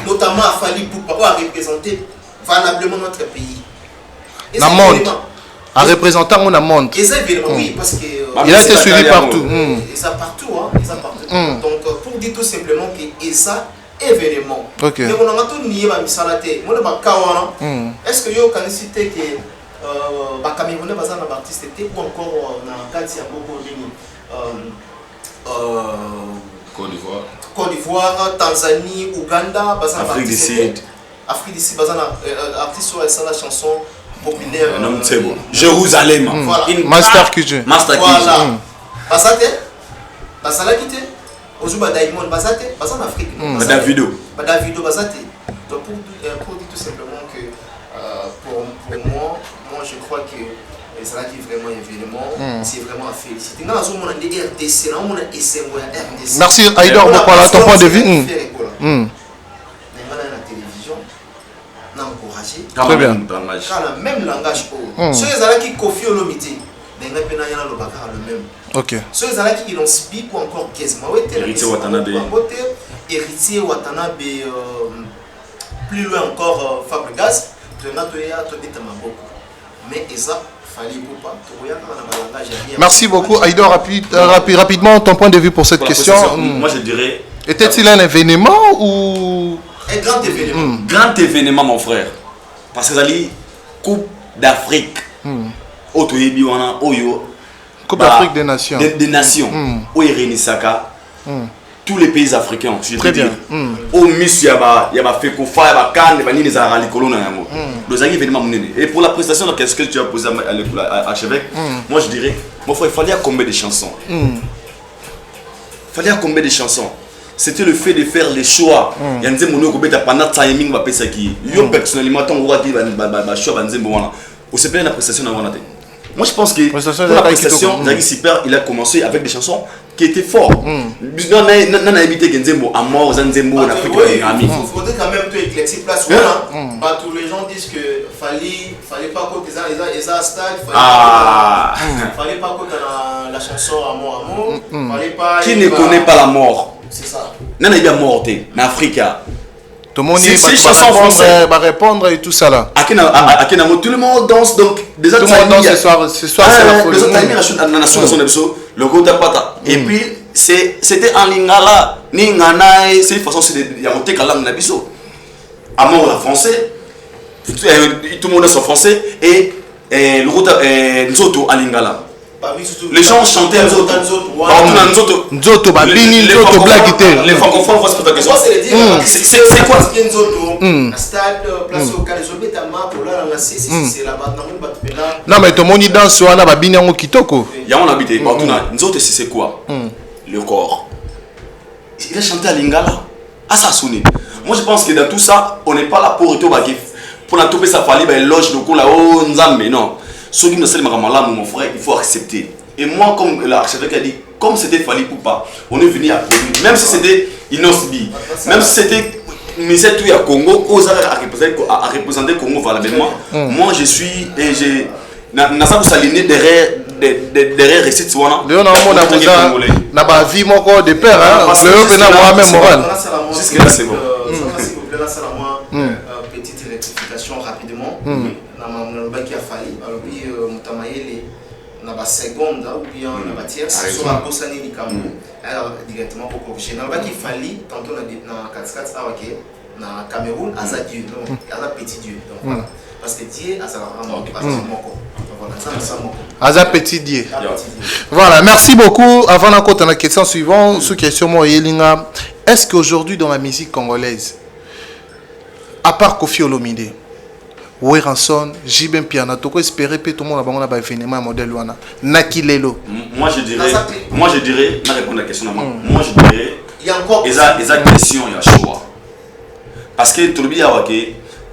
Speaker 1: Notamment à Fali Poupa, a représenté valablement notre pays.
Speaker 2: La monde. En représentant mon monde.
Speaker 1: Et ça évidemment, oui, parce que
Speaker 2: il a été suivi partout.
Speaker 1: Et ça partout, hein. Donc pour dire tout simplement que et ça événement.
Speaker 2: OK.
Speaker 1: Mais on a tout nié ma misalate. Moi le bakawana. Est-ce que yo kan citer que ba Camerounais bazana artiste était ou encore na kati ya boko nini Côte d'Ivoire, Tanzanie, Ouganda, bazana
Speaker 3: Afrique du Sud.
Speaker 1: Afrique du Sud bazana artiste sur la chanson populaire
Speaker 3: Jérusalem.
Speaker 1: Voilà.
Speaker 2: Master QG.
Speaker 1: Voilà. Bazate bazala kité ozuba Diamond bazate bazana Afrique.
Speaker 3: Davido
Speaker 1: bazate. Donc pour dire tout simplement que pour moi je crois que c'est là qui est vraiment événement, c'est vraiment à féliciter.
Speaker 2: Merci Aïdor pour parler ton point de vue. Très bien.
Speaker 1: Même langage. Ceux qui Kofi Olomide,
Speaker 2: OK.
Speaker 1: Ceux qui l'ont subi ou encore Héritier Watanabe, plus loin encore Fabregas, mais ça fallait pas.
Speaker 2: Merci beaucoup Aïdor, rapidement ton point de vue pour cette question.
Speaker 3: Moi je dirais
Speaker 2: était-il un événement ou
Speaker 1: Un grand événement.
Speaker 3: Grand événement, mon frère. Parce que c'est la Coupe d'Afrique. Oto yebi wana oyo.
Speaker 2: Coupe d'Afrique des Nations.
Speaker 3: Des Nations. Oyo Saka. Tous les pays africains, je
Speaker 2: Très
Speaker 3: te dire.
Speaker 2: bien.
Speaker 3: Au Miss Yaba, Yaba Fekofa, Yaba Kan, Yaba Nini Zara Likolo Nayamo. Les événements Mounene. Et pour la prestation, qu'est-ce que tu as posé à l'archevêque? Moi je dirais, mon frère, il fallait combien de chansons? Il fallait combien de chansons? C'était le fait de faire les choix. Il y a des gens qui ont pendant timing, va passer qui. Yo personnellement, tant qu'on va choix, va dire bon, on se plaît la prestation dans la. Moi je pense que pour la prestation, Zaghi Super, il a commencé avec des chansons qui étaient fortes. Non, on a évité Genzembo à mort, Zanzembo, on a fait que ami.
Speaker 1: Il faudrait quand même tout éclaircir place où tous les gens disent que fallait pas que les a stade, fallait pas que la chanson amour, fallait pas.
Speaker 3: Qui ne connaît pas la mort?
Speaker 1: C'est ça.
Speaker 3: Non, il y a mort en Afrique.
Speaker 2: Tout le monde
Speaker 3: va
Speaker 2: répondre et tout ça là.
Speaker 3: Tout le monde danse donc déjà
Speaker 2: tout le monde danse ce soir c'est la folie.
Speaker 3: Le Gota Pata. Et puis c'était en lingala, ni ngana, c'est une façon il y a monté kalam nabiso. Amour la français. Tout le monde est français et le Gota Nzoto en lingala. Les gens chantaient Nzoto.
Speaker 2: Nzoto, Babini, Nzoto, Blaguité.
Speaker 3: Les francophones vont se poser la question. C'est quoi?
Speaker 1: Stade, place au Calais, c'est là-bas.
Speaker 2: Non, mais tout le monde danse, on a Babini en Kitoko.
Speaker 3: Il y a un habité. Nzoto, c'est quoi? Le corps. Il a chanté à Lingala. À ça sonné. Moi, je pense que dans tout ça, on n'est pas là pour retourner. Pour la toper sa famille, ben loge le coup là-haut, Nzambe, non. Ce qui me semble malade, mon frère, il faut accepter. Et moi, comme l'archevêque a dit, comme c'était Fali Poupa, on est venu à même si c'était Inosbi, même si c'était Misé tout à Congo, à représenter Congo valablement, moi je suis et j'ai. N'a pas s'aligner derrière récit Swana.
Speaker 2: Léon n'a pas vie mon corps de père, hein. Léon n'a pas même moral.
Speaker 3: Jusque là c'est bon.
Speaker 1: Petite rectification rapidement. Qui a fallu, alors oui, Moutamayele, on a la seconde ou bien on a la tierce, sur la Bossani du Cameroun, alors directement pour corriger. On a qui fallu, tantôt on a 4-4 dans le Cameroun, à sa Dieu, non, à la petit Dieu. Parce que Dieu, à sa
Speaker 2: Aza petit Dieu. Voilà, merci beaucoup. Avant d'encore la question suivante, sous question moi Yelinga, est-ce qu'aujourd'hui dans la musique congolaise, à part Kofi Olomide, Weranson, Jibem Piana, tu peux espérer que tout le monde a un événement modèle wana. Nakilelo.
Speaker 3: Moi je dirais, je répondre à la question. Moi je dirais,
Speaker 1: il y a encore
Speaker 3: des questions, il y a choix. Parce que tout le monde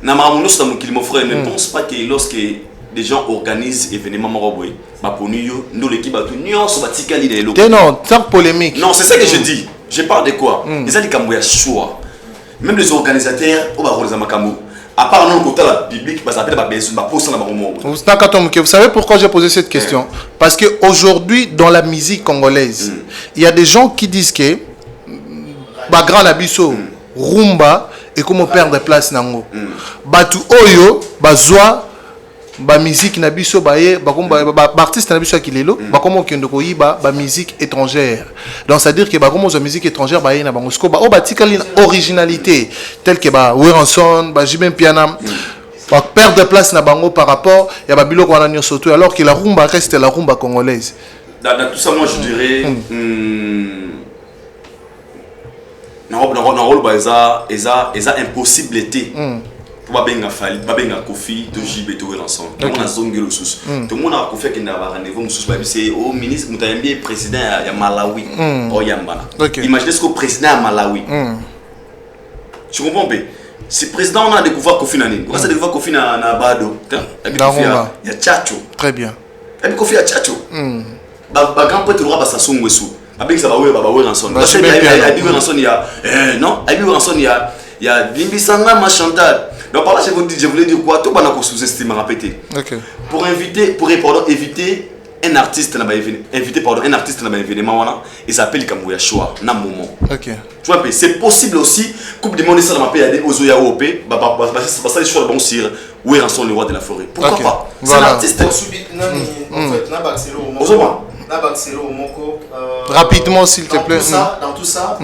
Speaker 3: ne pense pas que lorsque des gens organisent événements maroboy, nous l'équipe a tout,
Speaker 2: non, sans polémique.
Speaker 3: Non, c'est ça que je dis. Je parle de quoi? Les gens qui ont choix. Même les organisateurs, à part non côté la biblique, ça s'appelle
Speaker 2: vous savez pourquoi j'ai posé cette question? Parce qu'aujourd'hui, dans la musique congolaise, il y a des gens qui disent que Grand Abisso, Rumba, et comment perdre place nango. Batu Oyo, Bazwa, ba musique na biso ba artiste na biso kilelo ba comment kendo ko yiba ba musique étrangère. Donc ça veut dire que ba comment musique étrangère ba na bango sko ba o ba tikali originalité telle que ba Weranson ba Jibem Piana ba perdre place na bango par rapport ya ba biloko wana nyoso tout alors que la rumba reste la rumba congolaise.
Speaker 3: Dans tout ça moi je dirais na rôle ba eza impossibilité. Pour benga Fali, benga Kofi, to Jibe to Weranson. Tout le monde a zongé le sous. Tout le monde a Kofi qui n'a pas rendez-vous sous. C'est au ministre Moutayembi président ya Malawi. Oh Yambana. Imaginez ce que président à Malawi. Tu comprends pas? Si président on a découvert Kofi nani. On a découvert Kofi na Bado. Il y a Tchacho.
Speaker 2: Très bien.
Speaker 3: Et puis Kofi a Tchacho. Ba grand prêtre le roi ba Sassou Nguesso. Avec ça ba Weranson. Parce que Abi Weranson il y a non, Abi Weranson il y a Bimbisanga ma Chantal. Donc par là je voulais dire quoi? Tout le monde a sous-estimé à répéter. Pour éviter un artiste dans l'événement, il s'appelle Kamouya Choua, na moment. Tu vois, c'est possible aussi, Coupe du Monde, ça m'a payé aux Oya OP, ça les choix bon sur Weranson, le roi de la forêt. Pourquoi pas? C'est un artiste.
Speaker 2: Rapidement, s'il te plaît.
Speaker 1: Dans tout ça,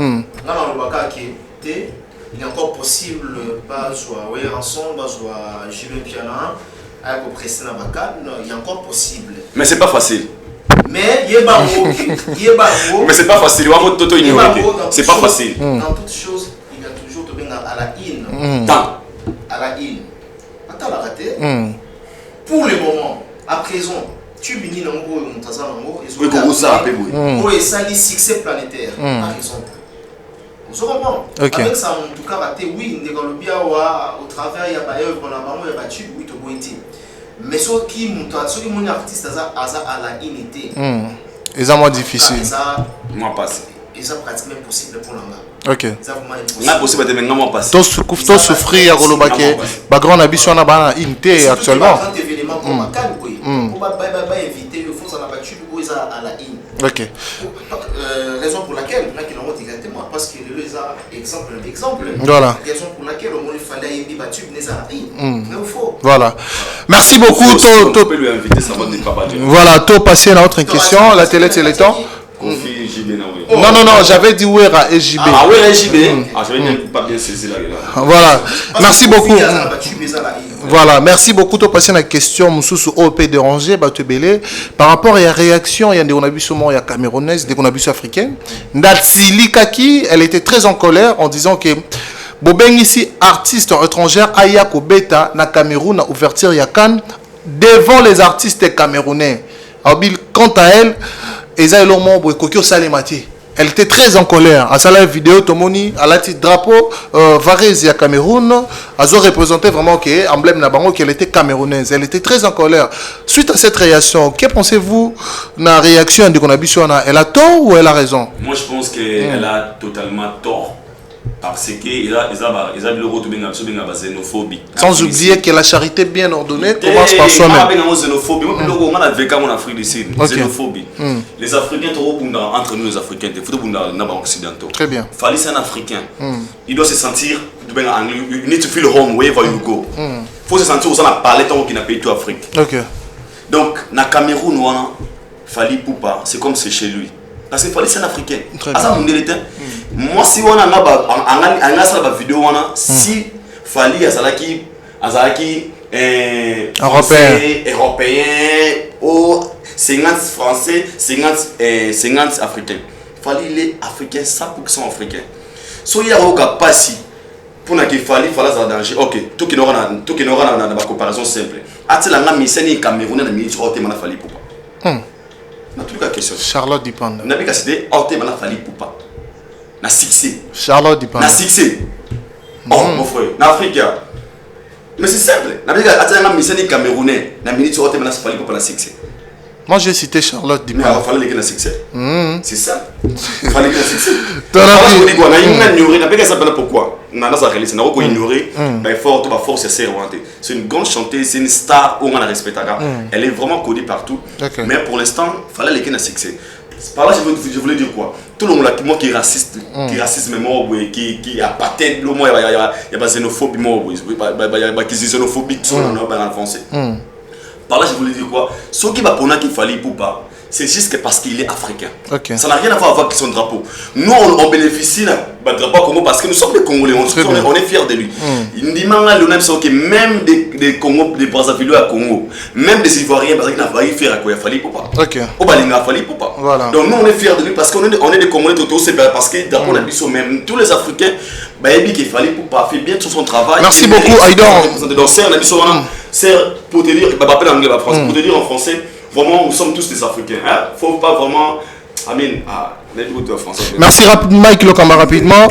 Speaker 1: il est encore possible de jouer ensemble, de jouer piano, avec presser dans la canne, il est encore possible.
Speaker 3: Mais c'est pas facile.
Speaker 1: Mais il y a
Speaker 3: mais c'est pas facile. C'est pas facile.
Speaker 1: Dans toute chose, il y a toujours à la in. À la in. Attends la raté. Pour le moment, à présent, tu finis dans le et ça dit succès planétaire, par exemple. Vous comprenez? Avec ça, en tout cas, raté, oui, au travers, il y a pas œuvre, il y a pas tube, oui, tu peux. Mais ceux qui sont artistes, à la unité.
Speaker 2: Et ça, moins difficile.
Speaker 3: Moi, passe.
Speaker 1: Et ça, pratiquement impossible pour l'anga.
Speaker 2: Ok.
Speaker 1: Ça, vraiment impossible.
Speaker 3: Là, possible de maintenant passer.
Speaker 2: Tout souffrir à Golobake. Grand ambition à la unité actuellement.
Speaker 1: C'est un événement comme un calme, oui. Pour inviter le faux à la battu, à la in.
Speaker 2: Ok.
Speaker 1: Raison pour laquelle, là, qu'ils l'ont directement, parce que le exemple.
Speaker 2: Voilà.
Speaker 1: Raison pour laquelle, il fallait y battu, mais à la in. Mais il faut.
Speaker 2: Voilà. Merci beaucoup. Voilà, tout passer à autre question. La télé, c'est le temps. Non, j'avais dit Ouera et JB.
Speaker 3: Ah, Ouera et JB. J'avais pas bien saisi là.
Speaker 2: Voilà. Merci beaucoup. Voilà, merci beaucoup. Tu as passé la question Moussous OP dérangé, Batebele. Par rapport à la réaction, il y a des il y a camerounaise, des africaines. Natsili Kaki, elle était très en colère en disant que Bobeng ici, artiste étrangère, Ayako Beta, na Cameroun, na ouverture Yakan, devant les artistes camerounais. Quant à elle, elle était très en colère. À sa vidéo, Tomoni, à la petite drapeau, Varese à Cameroun, elle a représenté vraiment emblème Nabango qu'elle était camerounaise. Elle était très en colère. Suite à cette réaction, que pensez-vous de la réaction de Konabisho? Elle a tort ou elle a raison?
Speaker 3: Moi, je pense qu'elle a totalement tort. Parce qu'il a la xénophobie.
Speaker 2: Sans oublier que la charité bien ordonnée commence par soi-même.
Speaker 3: Les Africains, entre nous les Africains, occidentaux.
Speaker 2: Très bien.
Speaker 3: Fali, c'est un Africain. Il doit se sentir, you need to feel home wherever you go. Il faut se sentir où on a parlé tant qu'il n'a pas été en Afrique. Donc, na Cameroun, Fali Poupa, c'est comme c'est chez lui. Parce que Fali, c'est un Africain. Moi, si on a une vidéo, si Fali Azalaki européen, 50 français, 50 africains. Fali il est africain, 100% africain. Si il y a un passi pour que Fali ça danger. Ok, tout qui n'aura une comparaison simple. Est-ce que Miseni Camerounais na ministre Orte mana Fali Poupa? Na toute la question.
Speaker 2: Charlotte Dipanda.
Speaker 3: Na bika cité Orte mana Fali Poupa. Na succès.
Speaker 2: Charlotte Dipanda.
Speaker 3: Na succès. Oh mon frère, na Afrique. Mais c'est simple. Na bika atanga Miseni Camerounais na ministre Orte mana Fali Poupa na succès.
Speaker 2: Moi j'ai cité Charlotte Dipanda.
Speaker 3: Mais il fallait qu'il ait un succès. C'est ça. Il fallait qu'il ait un succès. On a ignoré. Pourquoi? On a réalisé. On a ignoré. C'est une grande chanteuse, c'est une star où on la respecte. Elle est vraiment connue partout. Mais pour l'instant, il fallait qu'il ait un succès. Par là, je voulais dire quoi? Tout le monde qui est raciste, qui a pas tête, il y a pas xénophobie, il y a xénophobie qui sont en français. Par là, je voulais dire quoi? Ce qui va pour nous qu'il fallait pour pas, c'est juste parce qu'il est africain. Ça n'a rien à voir avec son drapeau. Nous, on bénéficie du drapeau Congo parce que nous sommes des Congolais, on est fiers de lui. Il dit que même des Congo, des Brazzaville à Congo, même des Ivoiriens, parce qu'il n'a pas faire à quoi il fallait pour pas. Au Balinga, il fallait pour pas. Donc nous, on est fiers de lui parce qu'on est des Congolais total, c'est parce que drapeau n'a même tous les Africains, il fallait pour pas faire bien tout son travail.
Speaker 2: Merci beaucoup, Aïdon.
Speaker 3: C'est pour te dire, pour te dire en français, vraiment, nous sommes tous des Africains. Il ne faut pas vraiment.
Speaker 2: Merci Mike Lokamba rapidement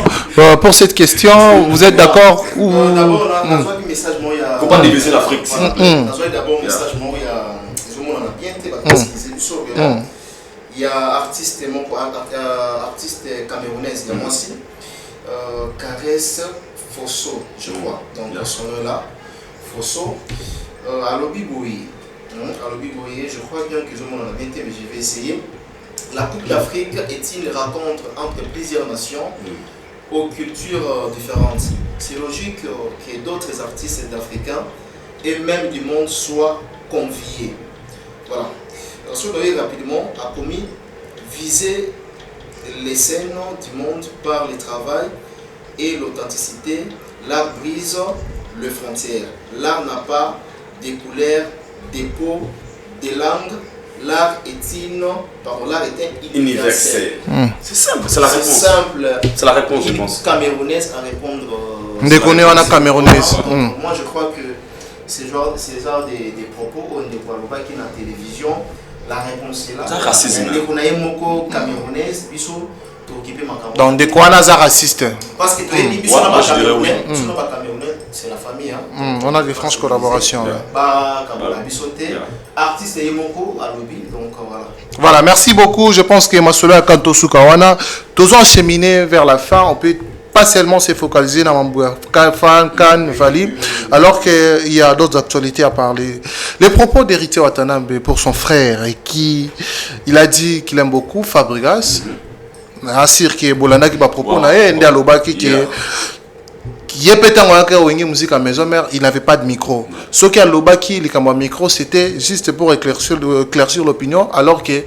Speaker 2: pour cette question. Vous êtes d'accord ou...
Speaker 1: D'abord, il ne
Speaker 3: faut pas diviser l'Afrique.
Speaker 1: D'abord, il y a artiste camerounaise, il y a moi aussi, Caresse Fosso, je crois. Donc, son nom là, Fosso. À Lobi-Boye, je crois bien que je m'en ai bien été, mais je vais essayer. La Coupe d'Afrique est une rencontre entre plusieurs nations aux cultures différentes. C'est logique que d'autres artistes africains et même du monde soient conviés. Voilà. Sonoé rapidement a commis viser les scènes du monde par le travail et l'authenticité, l'art brise les frontières. L'art n'a pas de couleurs, des peaux, des langues. L'art est universel.
Speaker 3: C'est simple, c'est la réponse.
Speaker 1: C'est simple.
Speaker 3: C'est la réponse, je pense.
Speaker 1: Camerounaise à répondre.
Speaker 2: Camerounaise.
Speaker 1: Moi, je crois que ces genres des propos, on ne voit pas qu'il y a la télévision. La réponse est là.
Speaker 3: C'est racisme.
Speaker 1: Camerounaise,
Speaker 2: donc, de quoi on a raciste?
Speaker 1: Parce que c'est la famille.
Speaker 2: On a des franches collaborations.
Speaker 1: Artiste et Moko à lobby, donc voilà.
Speaker 2: Voilà, merci beaucoup. Je pense que Masolo Kanto Sukawana, tous encheminés vers la fin. On peut pas seulement se focaliser dans Mambouya, Kan, Vali, alors qu'il y a d'autres actualités à parler. Les propos d'Héritier Watanabe pour son frère, et qui il a dit qu'il aime beaucoup Fabregas. Assir qui est Bolanda qui va proposer, qui est pétant en musique à maison mère, il n'avait pas de micro. Ce qui a l'obaki, il a micro, c'était juste pour éclaircir l'opinion, alors qu'il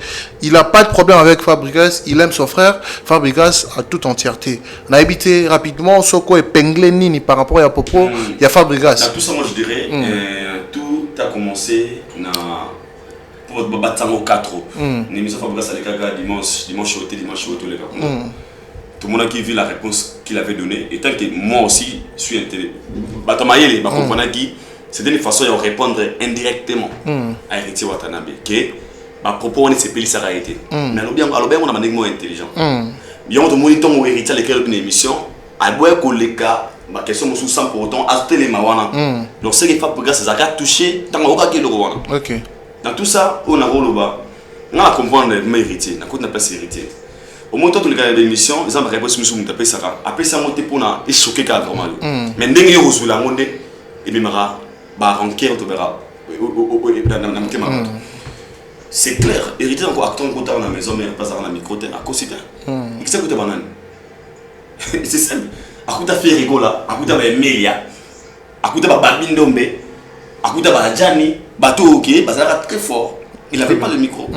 Speaker 2: n'a pas de problème avec Fabregas, il aime son frère, Fabregas à toute entièreté. On a évité rapidement ce qui est penglé nini par rapport à Popo, il y a Fabregas.
Speaker 3: Tout ça, moi je dirais, tout a commencé pour Batango 4. L'émission Fabregas à l'écart dimanche au les gars. Tout le monde qui vu la réponse qu'il avait donnée, et tant que moi aussi suis intéressé, c'était une façon de répondre indirectement à Héritier Watanabe, que ma propos on s'est payé ça a été. Mais alors bien on a un mot intelligent. Bien on te monite mon héritier à l'école d'une émission, à boire collègue, ma question me sous pour autant ajouter les mawana. Donc c'est que Fabregas ça a touché tant qu'on a qu'il le roi.
Speaker 2: OK.
Speaker 3: Dans tout ça, on a roloba, on a comprendre mes héritiers, on a quoi place héritier. Au moment où les gars de l'émission, ils ont répondu sur mon tapé ça. Après ça, monter pour na et choquer car vraiment. Mais dès que vous la monde et bimara, bah ranker on te verra. C'est clair. Héritier encore acteur côté dans la maison mais pas dans la micro à cause c'est. Il sait que tu banane. C'est simple. À coup ta fille rigola, à coup ta Melia, à coup ta Babindombe, à coup ta Jani, bateau OK, bah ça très fort. Il n'avait pas le micro.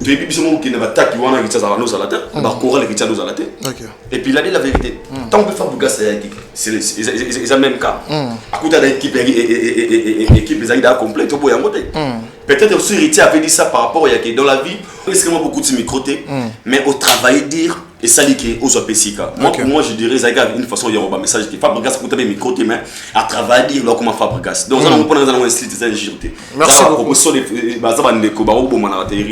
Speaker 3: Et puis, il y a des attaques qui vont aller à la tête, et puis il a dit la vérité. Tant que Fabregas c'est le même cas. À côté de l'équipe, les aïdas complètes, peut-être aussi Héritier avait dit ça par rapport à dans la vie, il y a extrêmement beaucoup de microtés, mais au travail dire, et ça dit que aux Pessika. Moi je dirais une façon il y a un message qui Fabregas a des microtés, mais à travail dire là comment Fabregas. Donc on prend dans un style de girté.
Speaker 2: Merci beaucoup.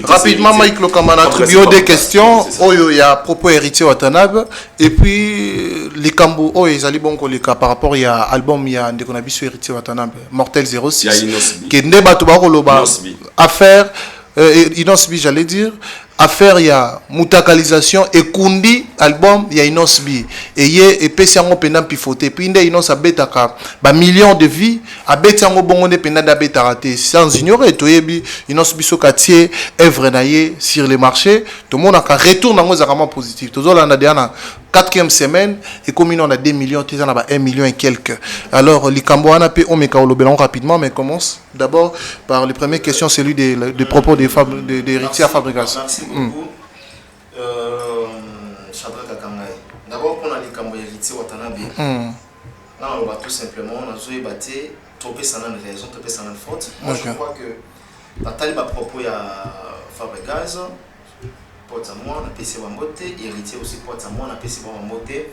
Speaker 2: Rapidement, Mike Lokamana attribue des questions. Il y a propos Héritier Watanabe. Et puis, les Kambo, ils allaient bon par rapport à l'album, il y a un déconabi sur Héritier Watanabe, Mortel 06. Qui est né affaire, Inosbi, j'allais dire. Affaire, il y a Moutakalisation et Kundi, album, il y a Inosbi. Et il y a Pessiango Pendant Pifoté. Puis il y a Inos Abetaka, millions de vies, Abetiango Bongonde Pendant Abetaraté. Sans ignorer, Toyebi, Inosbi Sokatier, œuvre naïe sur les marchés. Tout le monde a un retour dans les vraiment positif. Tout le monde a dit, 4e semaine, et comme on a 2 millions, on a 1 million et quelques. Alors, les Cambouana, on met rapidement, mais commence d'abord par les premières questions, celui des propos des héritiers à Fabregas.
Speaker 1: Merci beaucoup. Chadra Kakangaï. D'abord, pour les Cambouana héritiers Watanabe, là, on va tout simplement, on a joué batté, topé ça dans les raisons, topé ça dans les fautes. Moi, je crois que la taliba propos à Fabregas, porte à moi, on a PC Wambote, héritier aussi porte à moi, on a PC Wambote.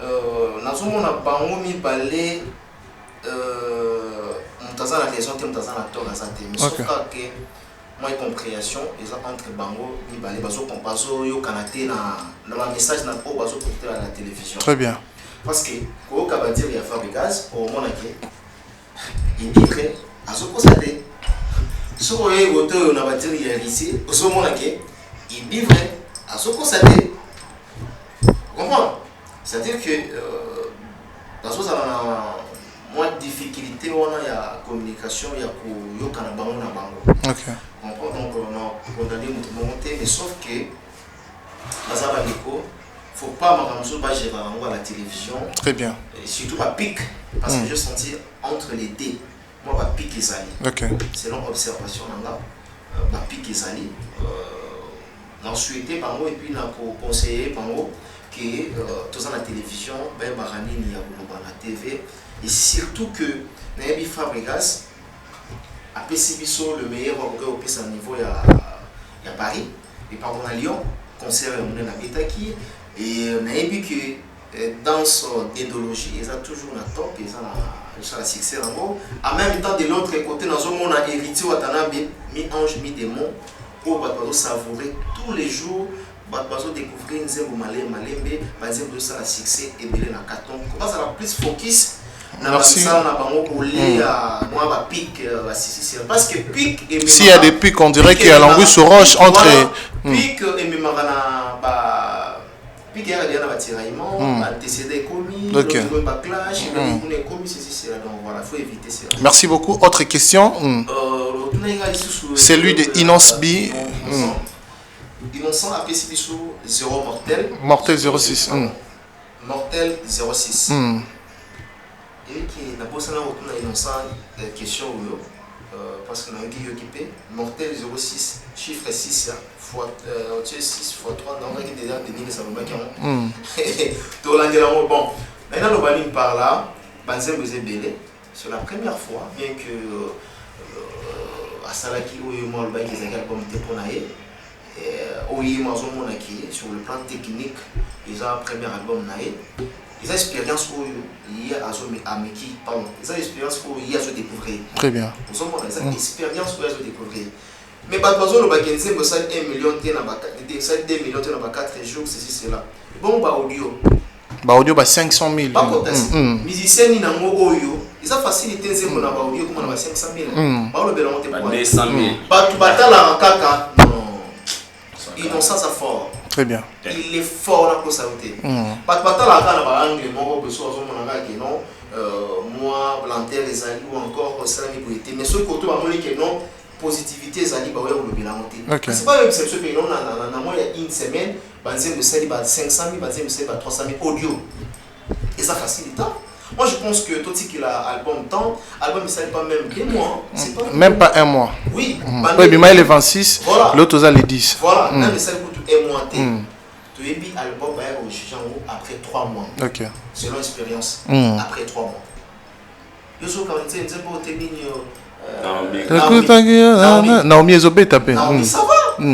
Speaker 1: Nous avons pas parlé, on a la raison, on a la tort, mais sauf que moi, compréhension, ils ont entre Bango, ils balé, baso compaso, yo kanaté dans le message na po baso porté à la télévision.
Speaker 2: Très bien.
Speaker 1: Parce que quand on va dire il y a Fabregas, au moment il dit que à ce qu'on s'attend, ce qu'on est auteur, on va dire il y a ici, au moment il dit vrai à ce qu'on s'attend. Vous comprenez? C'est-à-dire que dans ce cas, moins de difficultés, on a la communication, il y a yo kanabango na bango.
Speaker 2: OK.
Speaker 1: Donc on a condamné monter, mais sauf que Bazaba Nico, faut pas gérer à la télévision.
Speaker 2: Très bien.
Speaker 1: Et surtout à pic, parce que je sentis entre les deux, moi à pic et Zali.
Speaker 2: OK.
Speaker 1: Selon observation, on a pic et Zali. n'a souhaité et puis n'a conseillé que tous en la télévision, ben barani ni à la TV et surtout que Nabi Fabregas a PCBiso le meilleur orgueil au plus à niveau à Paris et par contre à Lyon concert on a Betaki et Nabi que dans son idéologie ils ont toujours la top ils ont la succès en gros en même temps de l'autre côté dans un monde a hérité Watanabe mi ange mi démon pour savourer tous les jours bazo découvrir nzembo malembe bazembo ça la succès et belé na carton comment ça la plus focus
Speaker 2: merci
Speaker 1: na bango collé à moi ba pic parce que pic et
Speaker 2: s'il y a des pics on dirait qu'il y a l'anguille roche entre
Speaker 1: pic et même na ba pic ya na batiraillement antecédé commis le ba clash on est commis c'est là donc voilà faut éviter ça.
Speaker 2: Merci beaucoup. Autre question. Celui de Inosbi.
Speaker 1: Innocent a PCB sous 0 mortel.
Speaker 2: Mortel 06.
Speaker 1: Mortel 06. Et qui n'a pas ça innocent question parce que nous avons occupé. Mortel 06, chiffre 6 fois 6 fois 3. Donc, il y a déjà des lignes, ça va bien. Tout l'anglais, bon. Maintenant, le balim par là, Banzem vous est belé. C'est la première fois, bien que à Salaki, où il y a eu des albums de Ponaye. Oui, sur le plan technique, ils ont un premier album. Ils ont expérience où il y a Ameki, pardon, ils ont expérience où il y a à découvrir.
Speaker 2: Très bien.
Speaker 1: Ils ont expérience où il y a à découvrir. Mais par exemple, le Bakenze, vous savez, 1 million, 2 millions, 4 jours, c'est cela. Bon, audio.
Speaker 2: Audio, 500 000.
Speaker 1: Par contre, musiciens, ils ont facilité audio comme 500 000. Pas
Speaker 3: 200 000.
Speaker 1: Pas tout la caca. Innocent ça fort.
Speaker 2: Très bien.
Speaker 1: Il est fort pour sauter. Pas la canne par angle, moi moi planter les alliés ou encore ça mais ce côté que non positivité les alliés le bilan. C'est pas même c'est ce que non il y a une semaine, banzem de sali 500 000, banzem de sali 300 000 audio. Et ça facilite. Moi je pense que tout ce qu'il a album temps, album il s'est pas même 2 mois, c'est pas
Speaker 2: même pas 1 mois.
Speaker 1: Oui,
Speaker 2: oui, mais il est 26, voilà. L'autre a les 10.
Speaker 1: Voilà, même il s'est coûte 1 mois. Tu as vu album après 3 mois.
Speaker 2: OK.
Speaker 1: Selon l'expérience, après 3 mois. Je suis quand même
Speaker 2: Naomi Ezobé tapé.
Speaker 1: Naomi ça va.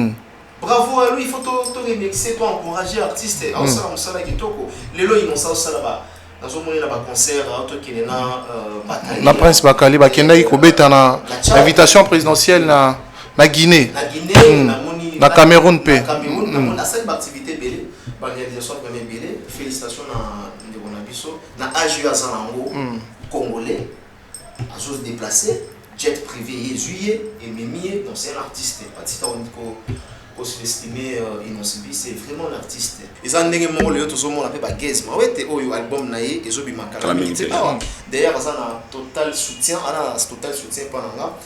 Speaker 1: Bravo à lui, il faut te remixer, toi encourager artiste. On sait qui toko. Les lois ils m'ont ça là-bas. Dans un concert,
Speaker 2: la Prince Bakali, Bakenda Kobeta na invitation présidentielle na Guinée.
Speaker 1: Na Guinée,
Speaker 2: na Cameroun
Speaker 1: Cameroun, na cette activité belé, réalisation premier belé. Félicitations na Ndegonabiso, na AJU Azanango, congolais, à se déplacer, jet privé juillet et Mimi, donc c'est un artiste, pour se estimer Innocent, c'est vraiment l'artiste. Ils ont des mots, les autres ont appelé Bagez, mais ouais, c'est album naïe, ils ont bien marqué. D'ailleurs, ils ont un total soutien, pendant là.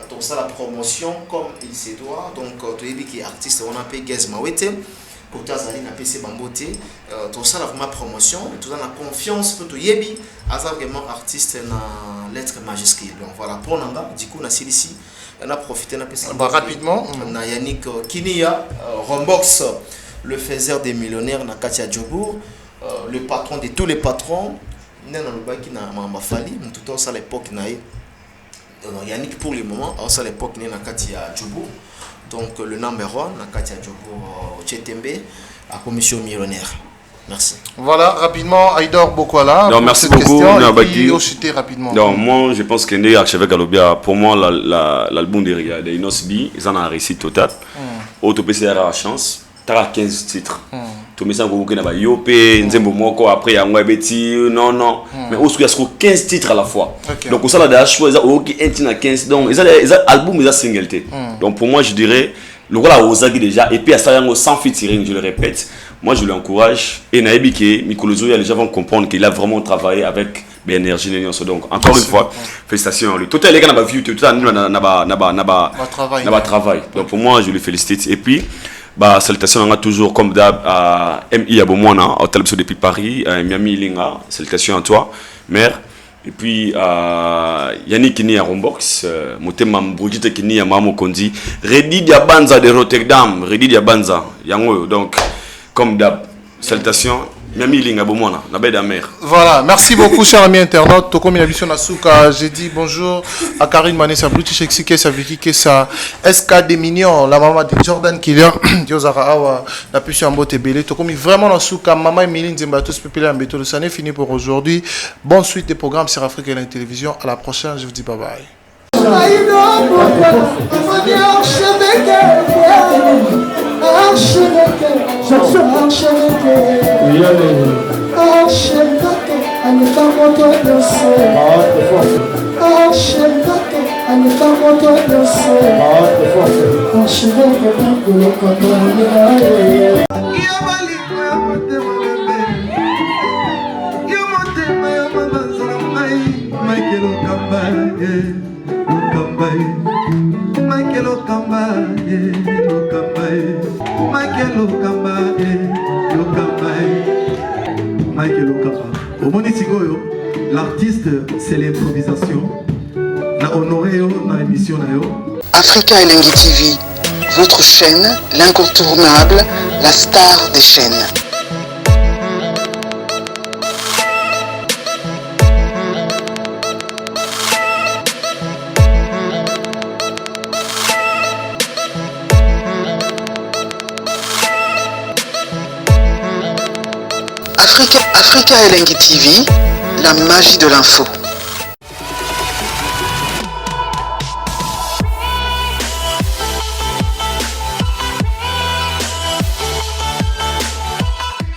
Speaker 1: Donc ça la promotion comme il se doit. Donc tu es qui artiste, on appelle Gaz Mawete. Pour toi, ça a PC Bamboté. Tout ça la vraiment promotion, tout ça la confiance pour tout yebi. Asa vraiment artiste na lettre majuscule. Donc voilà pour Nanga, du coup on a ici. On a profité
Speaker 2: rapidement.
Speaker 1: On a Yannick Kinia, Rombox, le faiseur des millionnaires, na Katia Djobour, le patron de tous les patrons. N'a le bac qui n'a pas fallu, mais tout ça à l'époque n'a. Yannick pour le moment, à l'époque n'a Katia Djobour. Donc le number 1, na Katia Djobour, Chetembe, à commission millionnaire. Merci.
Speaker 2: Voilà, rapidement, Aïdor Bokwala.
Speaker 3: Non, merci beaucoup.
Speaker 2: Rapidement.
Speaker 3: Donc, moi, je pense que Archevêque Galobia, pour moi, l'album de Inosbi, ils en ont un récit total. Auto PCR a chance. Tu as 15 titres. Tu mets ça en Yopé, Nzembo Moko, après il y a Mwabeti, non. Mais aussi, il y a 15 titres à la fois. Donc, au salaire de la choix, ils ont 15. Donc, ils ont album, ils ont single. Donc, pour moi, je dirais, le rôle à Ozagi déjà, et puis à ça, sans featuring, je le répète. Moi, je l'encourage. Et Naïbike, Mikolozo, les gens vont comprendre qu'il a vraiment travaillé avec l'énergie. Donc, encore une fois, félicitations à lui. Tout les gars n'a pas vu, tout n'a travail. Donc, pour moi, je le félicite. Et puis, salutations, on a toujours, comme d'hab, à M.I. Abomouana, au télévision depuis Paris, à Miami Linga. Salutations à toi, mère. Et puis Yannick Kini à Rombox, Motema Brigitte Kini à Mamo Kondi, Redi Diabanza de Rotterdam, Redi Diabanza, Yango, donc comme d'hab, salutations.
Speaker 2: Voilà, merci beaucoup chers amis internautes. Tokomi Nabiso Nasuka, j'ai dit bonjour à Karine Manessa Brutish Exike sa Vicky Kessa SK des Mignons, la maman de Jordan Kylian, Diosara Awa, la puissance en beauté belé. Tokomi vraiment Nasuka, maman Emiline Zembatos Pépélé Ambeto. Ça n'est fini pour aujourd'hui. Bonne suite des programmes sur Afrique et la télévision. À la prochaine, je vous dis bye bye.
Speaker 4: L'artiste, c'est l'improvisation. Na honoré na émission na yo.
Speaker 5: Africa Elengi TV, votre chaîne, l'incontournable, la star des chaînes. Africa Elengi TV, la magie de l'info.